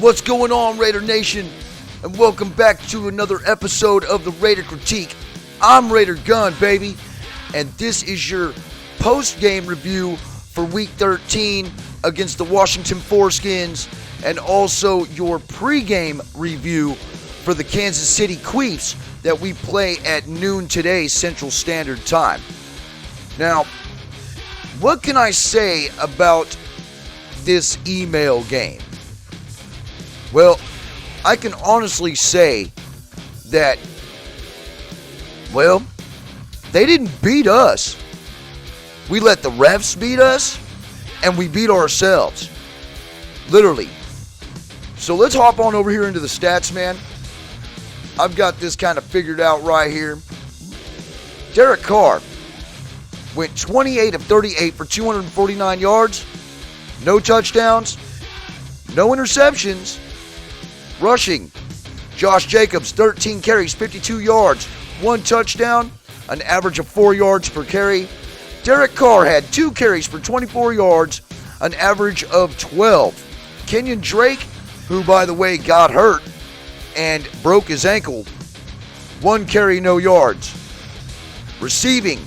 What's going on, Raider Nation? And welcome back to another episode of the Raider Critique. I'm Raider Gun, baby. And this is your post-game review for Week 13 against the Washington Foreskins, and also your pre-game review for the Kansas City Chiefs that we play at noon today, Central Standard Time. Now, what can I say about this email game? Well, I can honestly say that, well, they didn't beat us. We let the refs beat us, and we beat ourselves. Literally. So let's hop on over here into the stats, man. I've got this kind of figured out right here. Derek Carr went 28 of 38 for 249 yards. No touchdowns. No interceptions. Rushing, Josh Jacobs, 13 carries, 52 yards, 1 touchdown, an average of 4 yards per carry. Derek Carr had 2 carries for 24 yards, an average of 12. Kenyon Drake, who, by the way, got hurt and broke his ankle, 1 carry, no yards. Receiving,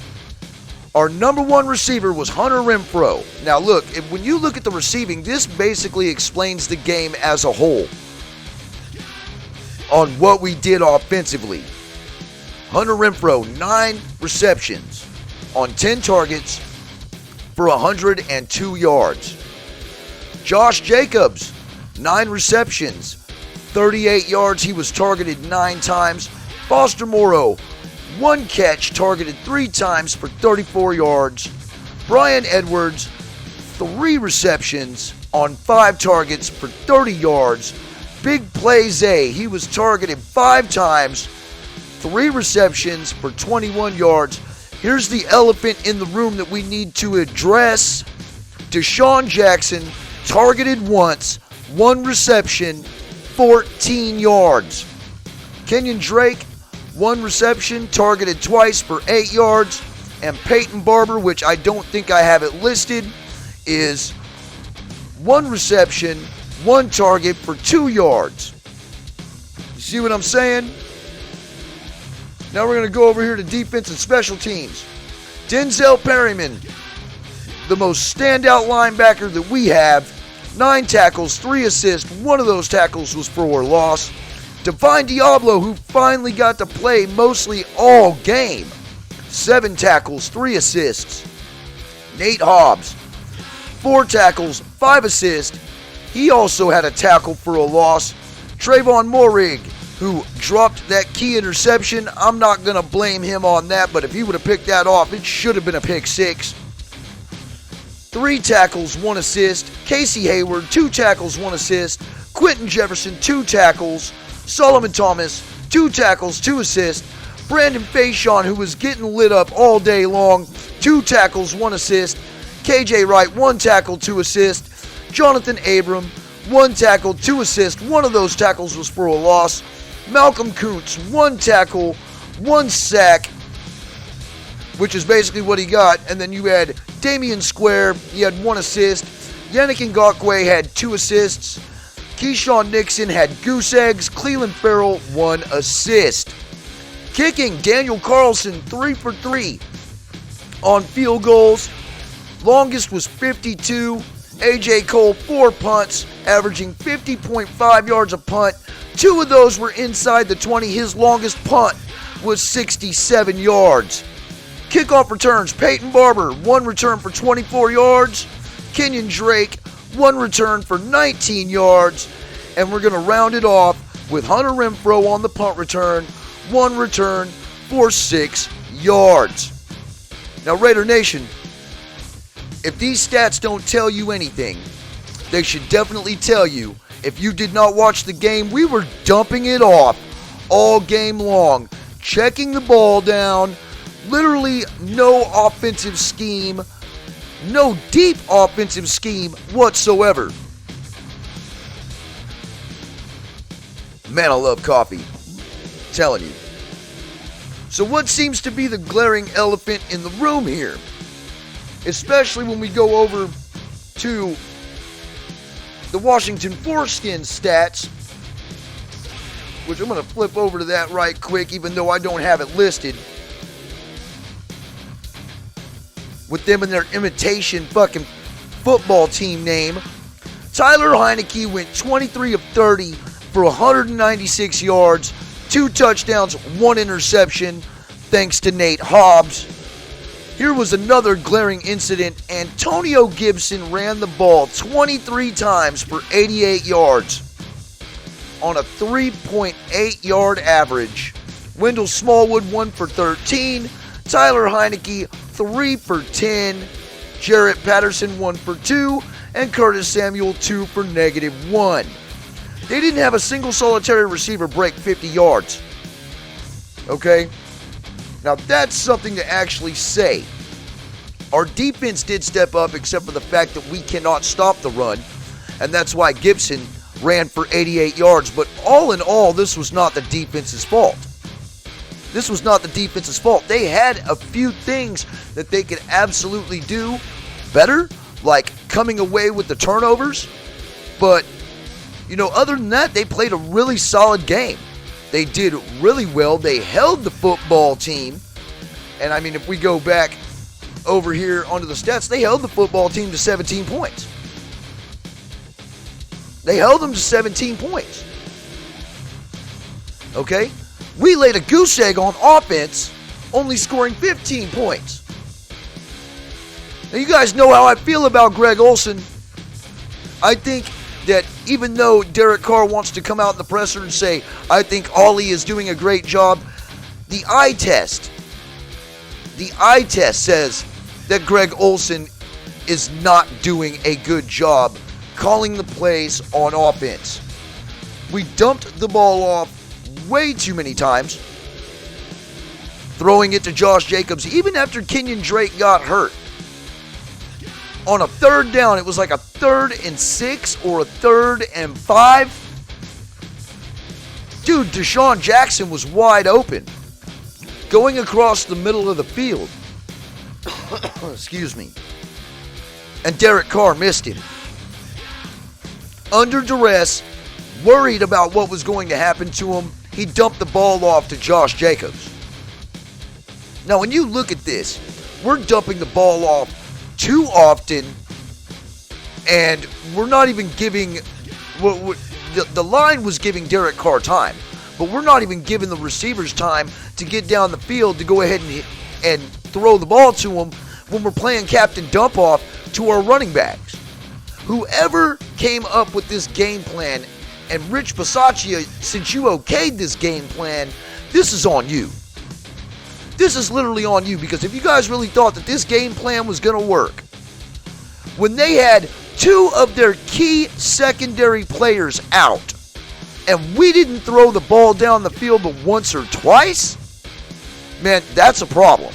our number one receiver was Hunter Renfrow. Now, look, when you look at the receiving, this basically explains the game as a whole on what we did offensively. Hunter Renfrow, 9 receptions on 10 targets for 102 yards. Josh Jacobs, 9 receptions, 38 yards. He was targeted 9 times. Foster Moreau, 1 catch, targeted 3 times for 34 yards. Brian Edwards, 3 receptions on 5 targets for 30 yards. Big Play Zay, he was targeted 5 times, 3 receptions for 21 yards. Here's the elephant in the room that we need to address. Deshaun Jackson, targeted once, 1 reception, 14 yards. Kenyon Drake, 1 reception, targeted twice for 8 yards. And Peyton Barber, which I don't think I have it listed, is 1 reception, 1 target for 2 yards. You see what I'm saying? Now we're going to go over here to defense and special teams. Denzel Perryman, the most standout linebacker that we have. 9 tackles, 3 assists. 1 of those tackles was for a loss. Divine Diablo, who finally got to play mostly all game. 7 tackles, 3 assists. Nate Hobbs, 4 tackles, 5 assists. He also had a tackle for a loss. Trayvon Moehrig, who dropped that key interception. I'm not going to blame him on that, but if he would have picked that off, it should have been a pick 6. 3 tackles, 1 assist. Casey Hayward, 2 tackles, 1 assist. Quentin Jefferson, 2 tackles. Solomon Thomas, 2 tackles, 2 assists. Brandon Faison, who was getting lit up all day long, 2 tackles, 1 assist. KJ Wright, 1 tackle, 2 assists. Jonathan Abram, 1 tackle, 2 assists. 1 of those tackles was for a loss. Malcolm Kuntz, 1 tackle, 1 sack, which is basically what he got. And then you had Damian Square, he had 1 assist. Yannick Ngakoue had 2 assists. Keyshawn Nixon had goose eggs. Cleveland Farrell, 1 assist. Kicking, Daniel Carlson, 3 for 3 on field goals. Longest was 52. AJ Cole, 4 punts, averaging 50.5 yards a punt. 2 of those were inside the 20. His longest punt was 67 yards. Kickoff returns, Peyton Barber, 1 return for 24 yards. Kenyon Drake, 1 return for 19 yards. And we're going to round it off with Hunter Renfrow on the punt return, 1 return for 6 yards. Now, Raider Nation, if these stats don't tell you anything, they should definitely tell you. If you did not watch the game, we were dumping it off all game long, checking the ball down, literally no offensive scheme, no deep offensive scheme whatsoever. Man, I love coffee. I'm telling you. So what seems to be the glaring elephant in the room here? Especially when we go over to the Washington Foreskin stats, which I'm going to flip over to that right quick, even though I don't have it listed. With them and their imitation fucking football team name, Tyler Heineke went 23 of 30 for 196 yards, 2 touchdowns, 1 interception, thanks to Nate Hobbs. Here was another glaring incident. Antonio Gibson ran the ball 23 times for 88 yards on a 3.8 yard average. Wendell Smallwood 1 for 13. Tyler Heineke 3 for 10. Jarrett Patterson 1 for 2. And Curtis Samuel 2 for -1. They didn't have a single solitary receiver break 50 yards. Okay? Now that's something to actually say. Our defense did step up, except for the fact that we cannot stop the run. And that's why Gibson ran for 88 yards. But all in all, this was not the defense's fault. This was not the defense's fault. They had a few things that they could absolutely do better, like coming away with the turnovers. But, other than that, they played a really solid game. They did really well. They held the football team. And, if we go back over here onto the stats, they held the football team to 17 points. They held them to 17 points. Okay? We laid a goose egg on offense, only scoring 15 points. Now, you guys know how I feel about Greg Olsen. I think that even though Derek Carr wants to come out in the presser and say, I think Ollie is doing a great job, the eye test says that Greg Olsen is not doing a good job calling the plays on offense. We dumped the ball off way too many times, throwing it to Josh Jacobs, even after Kenyon Drake got hurt. On a 3rd down, it was like a 3rd and 6 or a 3rd and 5. Dude, Deshaun Jackson was wide open, going across the middle of the field. Excuse me. And Derek Carr missed him. Under duress, worried about what was going to happen to him, he dumped the ball off to Josh Jacobs. Now, when you look at this, we're dumping the ball off too often, and we're not even giving... The line was giving Derek Carr time, but we're not even giving the receivers time to get down the field to go ahead and throw the ball to them when we're playing captain dump-off to our running backs. Whoever came up with this game plan, and Rich Bisaccia, since you okayed this game plan, this is on you. This is literally on you, because if you guys really thought that this game plan was going to work, when they had 2 of their key secondary players out, and we didn't throw the ball down the field but once or twice, man, that's a problem.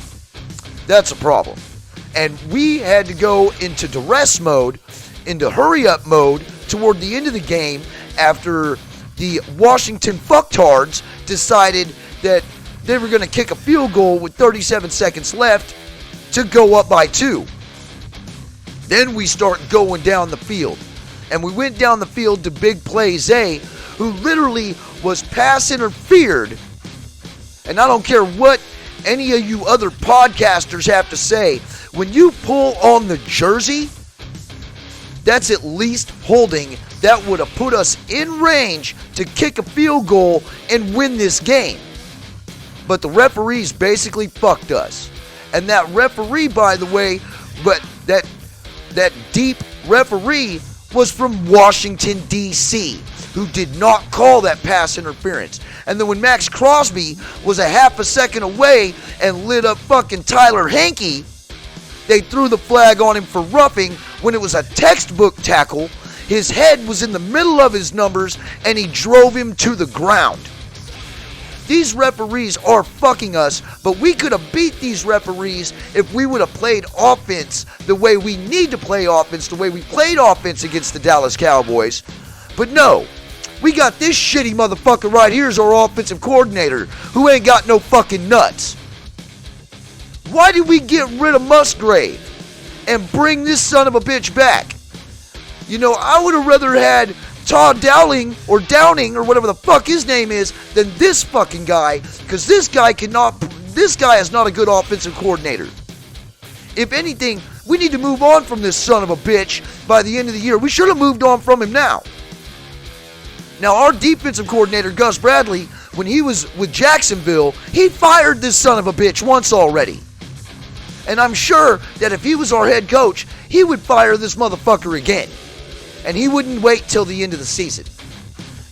That's a problem. And we had to go into duress mode, into hurry-up mode toward the end of the game after the Washington fucktards decided that they were going to kick a field goal with 37 seconds left to go up by 2. Then we start going down the field. And we went down the field to Big Play Zay, who literally was pass interfered. And I don't care what any of you other podcasters have to say, when you pull on the jersey, that's at least holding. That would have put us in range to kick a field goal and win this game. But the referees basically fucked us. And that referee, by the way, but that deep referee was from Washington, D.C., who did not call that pass interference. And then when Max Crosby was a half a second away and lit up fucking Tyler Heineke, they threw the flag on him for roughing when it was a textbook tackle. His head was in the middle of his numbers and he drove him to the ground. These referees are fucking us, but we could have beat these referees if we would have played offense the way we need to play offense, the way we played offense against the Dallas Cowboys. But no, we got this shitty motherfucker right here as our offensive coordinator who ain't got no fucking nuts. Why did we get rid of Musgrave and bring this son of a bitch back? I would have rather had Todd Downing or whatever the fuck his name is than this fucking guy, because this guy is not a good offensive coordinator. If anything, we need to move on from this son of a bitch by the end of the year. We should have moved on from him now. Now, our defensive coordinator, Gus Bradley, when he was with Jacksonville, he fired this son of a bitch once already. And I'm sure that if he was our head coach, he would fire this motherfucker again. And he wouldn't wait till the end of the season.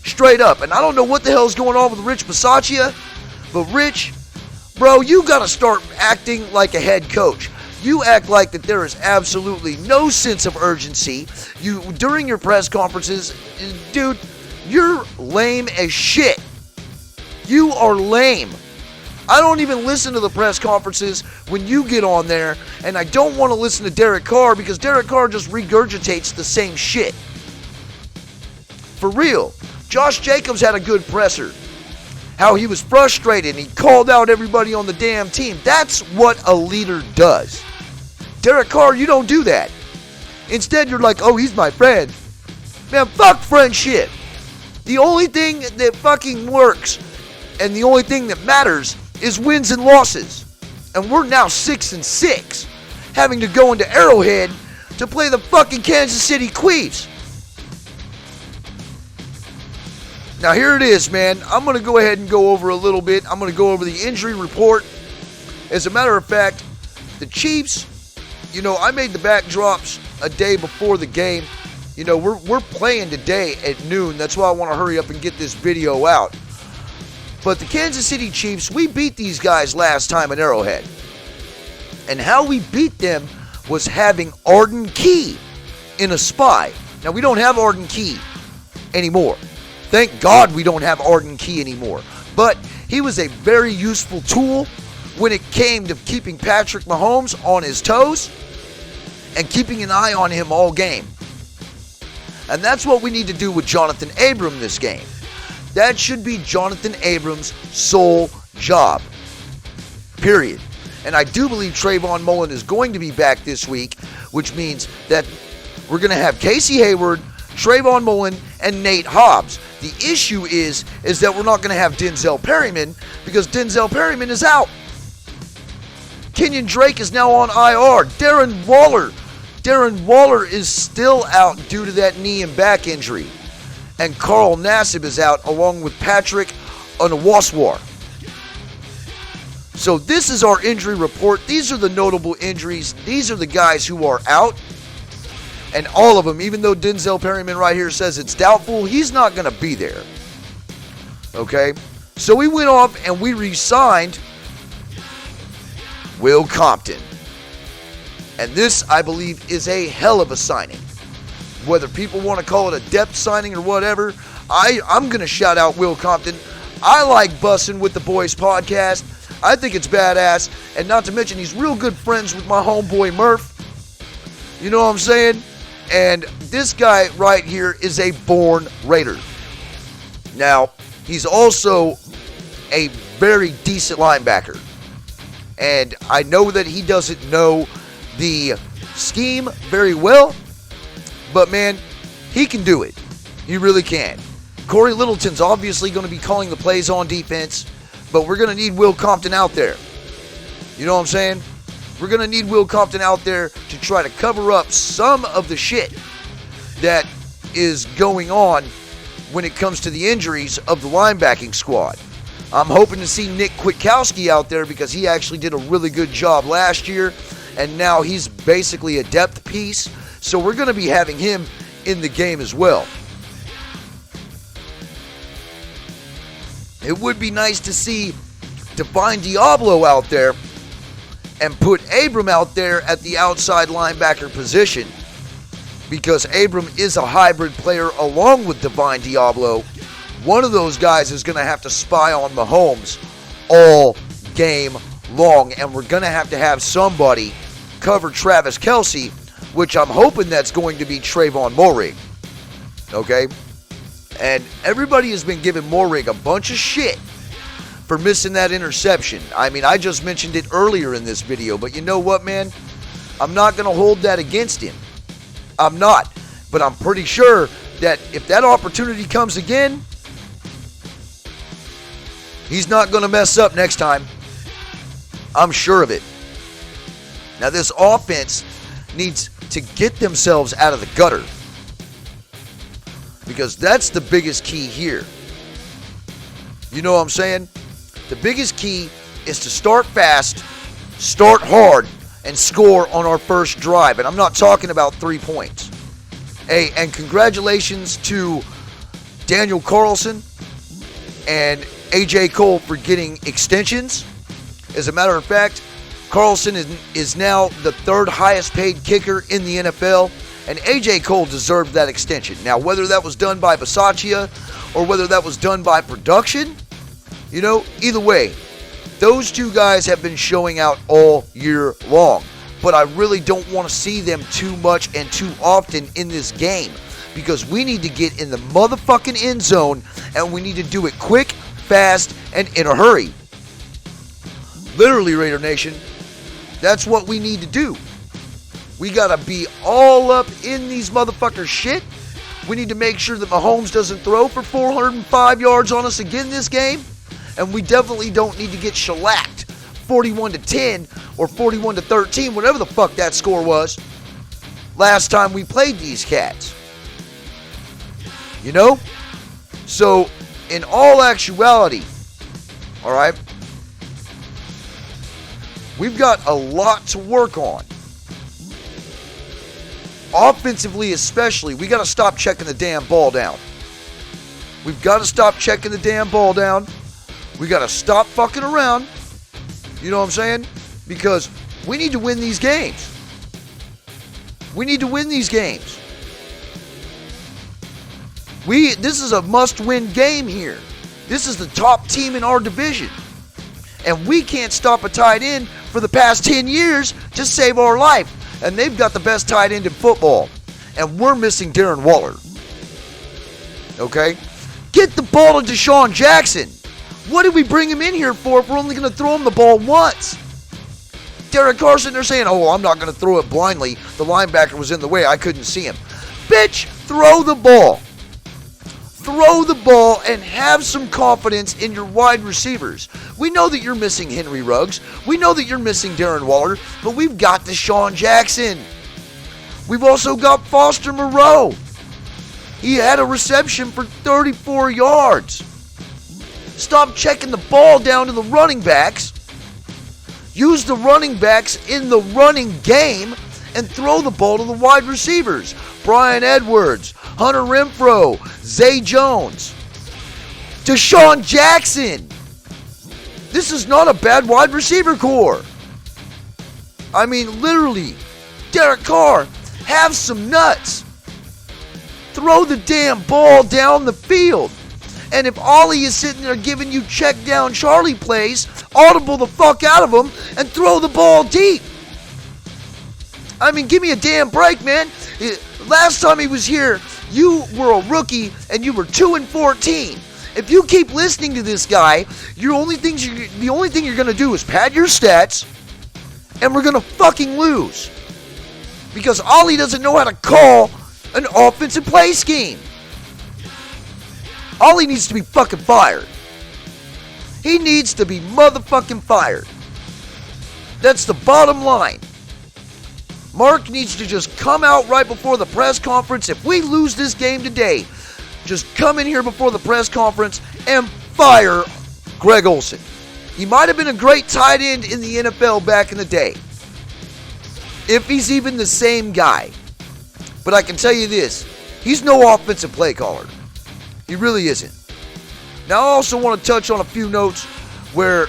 Straight up. And I don't know what the hell's going on with Rich Bisaccia, but Rich, bro, you got to start acting like a head coach. You act like that there is absolutely no sense of urgency. During your press conferences, dude, you're lame as shit. You are lame. I don't even listen to the press conferences when you get on there, and I don't want to listen to Derek Carr because Derek Carr just regurgitates the same shit. For real. Josh Jacobs had a good presser. How he was frustrated and he called out everybody on the damn team. That's what a leader does. Derek Carr, you don't do that. Instead, you're like, oh, he's my friend. Man, fuck friendship. The only thing that fucking works and the only thing that matters is wins and losses. And we're now 6-6, having to go into Arrowhead to play the fucking Kansas City Chiefs. Now here it is, man. I'm going to go ahead and go over a little bit. I'm going to go over the injury report. As a matter of fact, the Chiefs, I made the backdrops a day before the game. We're playing today at noon. That's why I want to hurry up and get this video out. But the Kansas City Chiefs, we beat these guys last time at Arrowhead. And how we beat them was having Arden Key in a spy. Now, we don't have Arden Key anymore. Thank God we don't have Arden Key anymore. But he was a very useful tool when it came to keeping Patrick Mahomes on his toes and keeping an eye on him all game. And that's what we need to do with Jonathan Abram this game. That should be Jonathan Abram's sole job. Period. And I do believe Trayvon Mullen is going to be back this week, which means that we're going to have Casey Hayward, Trayvon Mullen, and Nate Hobbs. The issue is that we're not going to have Denzel Perryman because Denzel Perryman is out. Kenyon Drake is now on IR. Darren Waller is still out due to that knee and back injury. And Carl Nassib is out along with Patrick Onwuasor. So this is our injury report. These are the notable injuries. These are the guys who are out. And all of them, even though Denzel Perryman right here says it's doubtful, he's not going to be there. Okay? So we went off and we re-signed Will Compton. And this, I believe, is a hell of a signing. Whether people want to call it a depth signing or whatever, I'm going to shout out Will Compton. I like Bussin' with the Boys podcast. I think it's badass. And not to mention, he's real good friends with my homeboy Murph. You know what I'm saying? And this guy right here is a born Raider. Now, he's also a very decent linebacker. And I know that he doesn't know the scheme very well. But, man, he can do it. He really can. Corey Littleton's obviously going to be calling the plays on defense, but we're going to need Will Compton out there. You know what I'm saying? We're going to need Will Compton out there to try to cover up some of the shit that is going on when it comes to the injuries of the linebacking squad. I'm hoping to see Nick Kwiatkowski out there because he actually did a really good job last year, and now he's basically a depth piece. So we're going to be having him in the game as well. It would be nice to see Divine Diablo out there and put Abram out there at the outside linebacker position because Abram is a hybrid player along with Divine Diablo. One of those guys is going to have to spy on Mahomes all game long, and we're going to have somebody cover Travis Kelce, which I'm hoping that's going to be Trayvon Mullen. Okay? And everybody has been giving Mullen a bunch of shit for missing that interception. I mean, I just mentioned it earlier in this video, but you know what, man? I'm not going to hold that against him. I'm not. But I'm pretty sure that if that opportunity comes again, he's not going to mess up next time. I'm sure of it. Now, this offense needs to get themselves out of the gutter, because that's the biggest key here. You know what I'm saying? The biggest key is to start fast, start hard, and score on our first drive. And I'm not talking about 3 points. Hey, and congratulations to Daniel Carlson and A.J. Cole for getting extensions. As a matter of fact, Carlson is now the 3rd highest paid kicker in the NFL, and A.J. Cole deserved that extension. Now, whether that was done by Bisaccia or whether that was done by production, either way, those two guys have been showing out all year long. But I really don't want to see them too much and too often in this game, because we need to get in the motherfucking end zone, and we need to do it quick, fast, and in a hurry. Literally, Raider Nation, that's what we need to do. We got to be all up in these motherfuckers' shit. We need to make sure that Mahomes doesn't throw for 405 yards on us again this game. And we definitely don't need to get shellacked 41-10 or 41-13, whatever the fuck that score was last time we played these cats. So, in all actuality, all right, we've got a lot to work on. Offensively especially, we got to stop checking the damn ball down. We've got to stop checking the damn ball down. We got to stop fucking around. You know what I'm saying? Because we need to win these games. We need to win these games. This is a must-win game here. This is the top team in our division. And we can't stop a tight end for the past 10 years to save our life. And they've got the best tight end in football. And we're missing Darren Waller. Okay? Get the ball to Deshaun Jackson. What did we bring him in here for if we're only going to throw him the ball once? Derek Carson, they're saying, I'm not going to throw it blindly. The linebacker was in the way. I couldn't see him. Bitch, throw the ball. Throw the ball and have some confidence in your wide receivers. We know that you're missing Henry Ruggs. We know that you're missing Darren Waller. But we've got Deshaun Jackson. We've also got Foster Moreau. He had a reception for 34 yards. Stop checking the ball down to the running backs. Use the running backs in the running game and throw the ball to the wide receivers. Brian Edwards, Hunter Renfrow, Zay Jones, Deshaun Jackson. This is not a bad wide receiver core. I mean, literally, Derek Carr, have some nuts. Throw the damn ball down the field. And if Ollie is sitting there giving you check down Charlie plays, audible the fuck out of him and throw the ball deep. I mean, give me a damn break, man. Last time he was here, you were a rookie and you were 2-14. If you keep listening to this guy, the only thing you're going to do is pad your stats, and we're going to fucking lose. Because Ollie doesn't know how to call an offensive play scheme. Ollie needs to be fucking fired. He needs to be motherfucking fired. That's the bottom line. Mark needs to just come out right before the press conference. If we lose this game today, just come in here before the press conference and fire Greg Olsen. He might have been a great tight end in the NFL back in the day, if he's even the same guy. But I can tell you this, he's no offensive play caller. He really isn't. Now, I also want to touch on a few notes where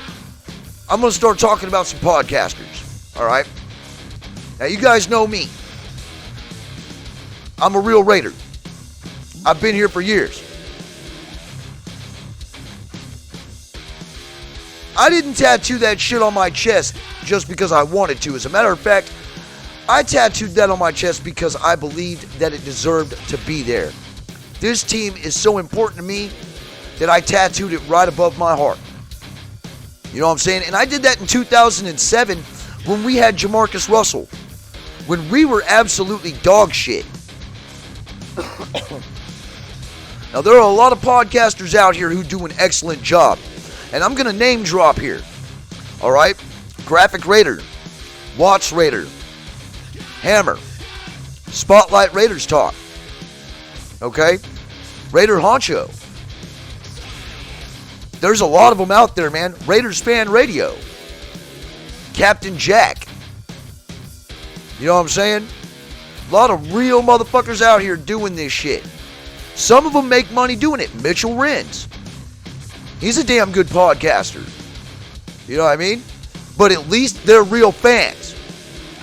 I'm going to start talking about some podcasters. All right? Now, you guys know me. I'm a real Raider. I've been here for years. I didn't tattoo that shit on my chest just because I wanted to. As a matter of fact, I tattooed that on my chest because I believed that it deserved to be there. This team is so important to me that I tattooed it right above my heart. You know what I'm saying? And I did that in 2007 when we had Jamarcus Russell. When we were absolutely dog shit. Now, there are a lot of podcasters out here who do an excellent job. And I'm going to name drop here. All right? Graphic Raider, Watts Raider, Hammer, Spotlight Raiders Talk. Okay? Raider Honcho. There's a lot of them out there, man. Raiders Fan Radio. Captain Jack. You know what I'm saying? A lot of real motherfuckers out here doing this shit. Some of them make money doing it. Mitchell Renz. He's a damn good podcaster. You know what I mean? But at least they're real fans.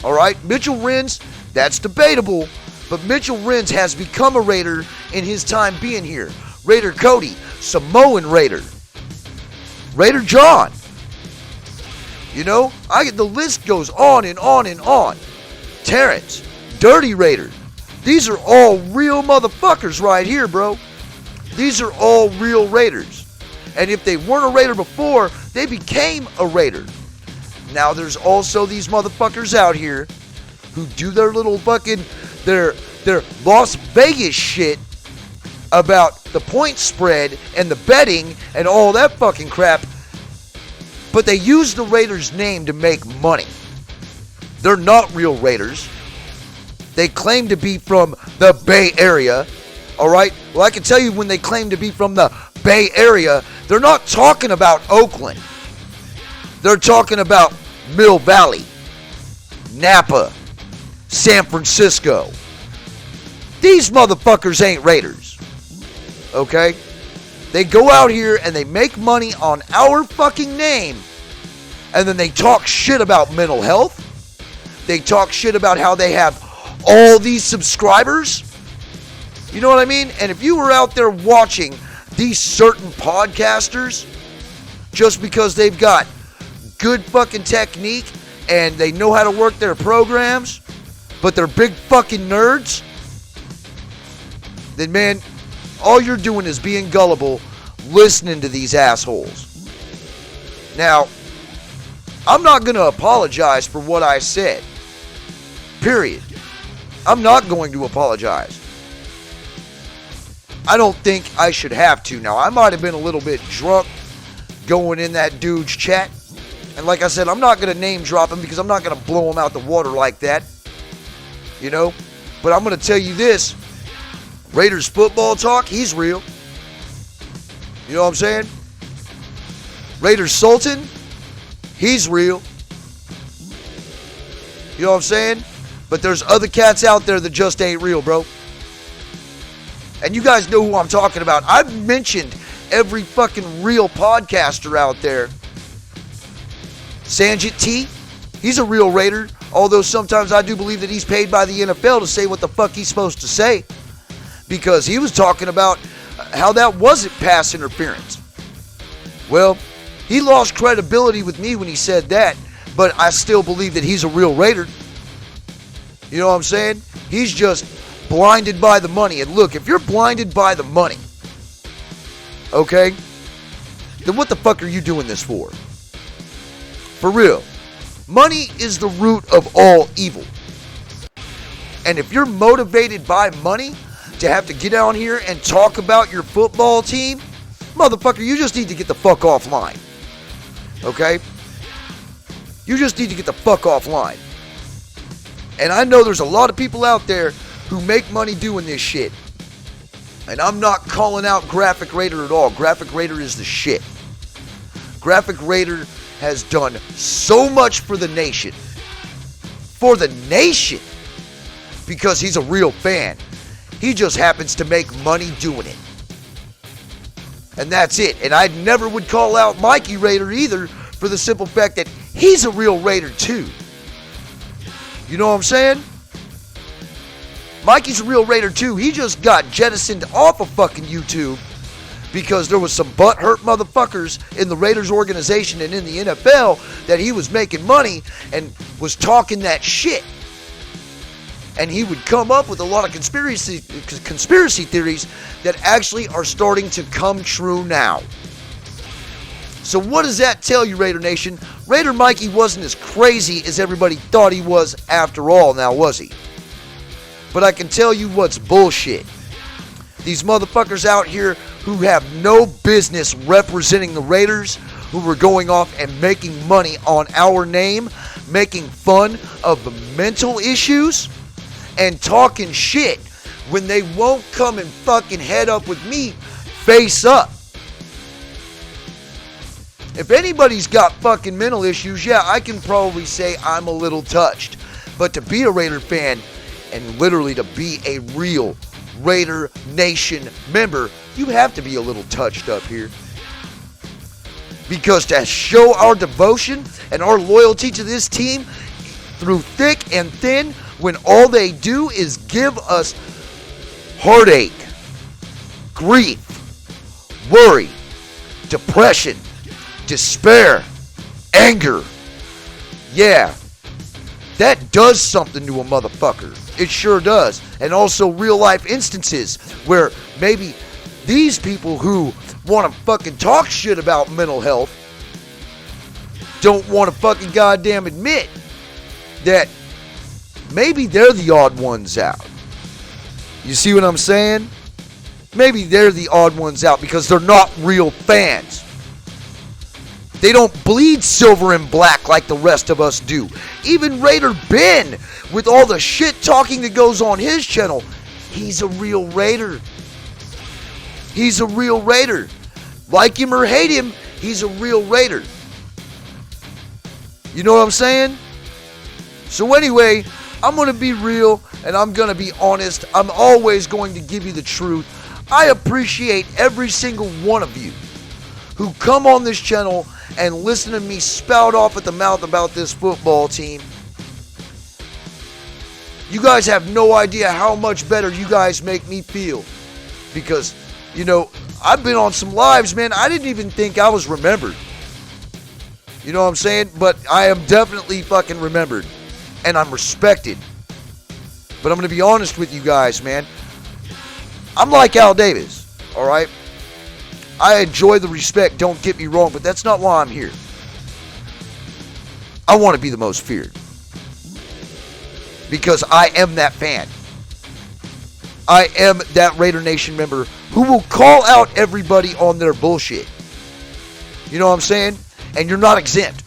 Alright? Mitchell Renz, that's debatable. But Mitchell Renz has become a Raider in his time being here. Raider Cody, Samoan Raider. Raider John. You know, the list goes on and on and on. Terrence, Dirty Raider. These are all real motherfuckers right here, bro. These are all real Raiders. And if they weren't a Raider before, they became a Raider. Now there's also these motherfuckers out here who do their little fucking, their Las Vegas shit about the point spread and the betting and all that fucking crap. But they use the Raiders' name to make money. They're not real Raiders. They claim to be from the Bay Area. Alright? Well, I can tell you when they claim to be from the Bay Area, they're not talking about Oakland. They're talking about Mill Valley, Napa, San Francisco. These motherfuckers ain't Raiders. Okay? They go out here and they make money on our fucking name. And then they talk shit about mental health. They talk shit about how they have all these subscribers. You know what I mean? And if you were out there watching these certain podcasters, just because they've got good fucking technique and they know how to work their programs, but they're big fucking nerds, then man, all you're doing is being gullible listening to these assholes. Now, I'm not going to apologize for what I said. Period. I'm not going to apologize. I don't think I should have to. Now, I might have been a little bit drunk going in that dude's chat. And like I said, I'm not going to name drop him because I'm not going to blow him out the water like that. You know? But I'm going to tell you this. Raiders football talk, he's real. You know what I'm saying? Raiders Sultan, he's real. You know what I'm saying? But there's other cats out there that just ain't real, bro. And you guys know who I'm talking about. I've mentioned every fucking real podcaster out there. Sanjit T, he's a real Raider. Although sometimes I do believe that he's paid by the NFL to say what the fuck he's supposed to say. Because he was talking about how that wasn't pass interference. Well, he lost credibility with me when he said that. But I still believe that he's a real Raider. You know what I'm saying? He's just blinded by the money. And look, if you're blinded by the money, okay, then what the fuck are you doing this for? For real. Money is the root of all evil. And if you're motivated by money to have to get down here and talk about your football team, motherfucker, you just need to get the fuck offline. Okay? You just need to get the fuck offline. And I know there's a lot of people out there who make money doing this shit. And I'm not calling out Graphic Raider at all. Graphic Raider is the shit. Graphic Raider has done so much for the nation. For the nation. Because he's a real fan. He just happens to make money doing it. And that's it. And I never would call out Mikey Raider either for the simple fact that he's a real Raider too. You know what I'm saying? Mikey's a real Raider too. He just got jettisoned off of fucking YouTube because there was some butthurt motherfuckers in the Raiders organization and in the NFL that he was making money and was talking that shit. And he would come up with a lot of conspiracy theories that actually are starting to come true now. So what does that tell you, Raider Nation? Raider Mikey wasn't as crazy as everybody thought he was after all, now was he? But I can tell you what's bullshit. These motherfuckers out here who have no business representing the Raiders, who were going off and making money on our name, making fun of the mental issues, and talking shit when they won't come and fucking head up with me face up. If anybody's got fucking mental issues, yeah, I can probably say I'm a little touched. But to be a Raider fan and literally to be a real Raider Nation member, you have to be a little touched up here. Because to show our devotion and our loyalty to this team through thick and thin, when all they do is give us heartache, grief, worry, depression, despair, anger, yeah, that does something to a motherfucker. It sure does. And also real life instances where maybe these people who want to fucking talk shit about mental health don't want to fucking goddamn admit that maybe they're the odd ones out. You see what I'm saying? Maybe they're the odd ones out because they're not real fans. They don't bleed silver and black like the rest of us do. Even Raider Ben, with all the shit talking that goes on his channel, he's a real Raider. He's a real Raider. Like him or hate him, he's a real Raider. You know what I'm saying? So anyway, I'm going to be real and I'm going to be honest. I'm always going to give you the truth. I appreciate every single one of you who come on this channel and listen to me spout off at the mouth about this football team. You guys have no idea how much better you guys make me feel. Because, you know, I've been on some lives, man. I didn't even think I was remembered. You know what I'm saying? But I am definitely fucking remembered. And I'm respected. But I'm going to be honest with you guys, man. I'm like Al Davis, alright? I enjoy the respect, don't get me wrong, but that's not why I'm here. I want to be the most feared. Because I am that fan. I am that Raider Nation member who will call out everybody on their bullshit. You know what I'm saying? And you're not exempt.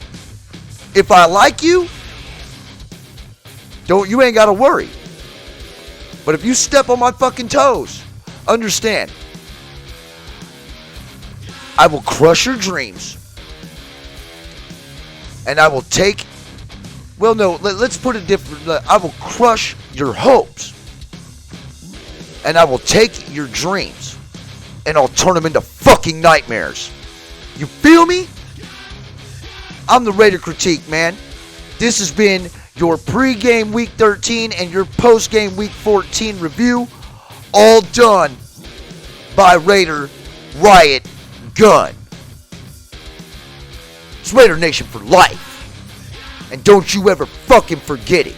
If I like you, you ain't got to worry. But if you step on my fucking toes, understand, I will crush your dreams. And I will take, well, no, let's put it different. I will crush your hopes. And I will take your dreams. And I'll turn them into fucking nightmares. You feel me? I'm the Raider Critique, man. This has been your pre-game Week 13 and your post-game Week 14 review. All done by Raider Riot Gun. It's Raider Nation for life. And don't you ever fucking forget it.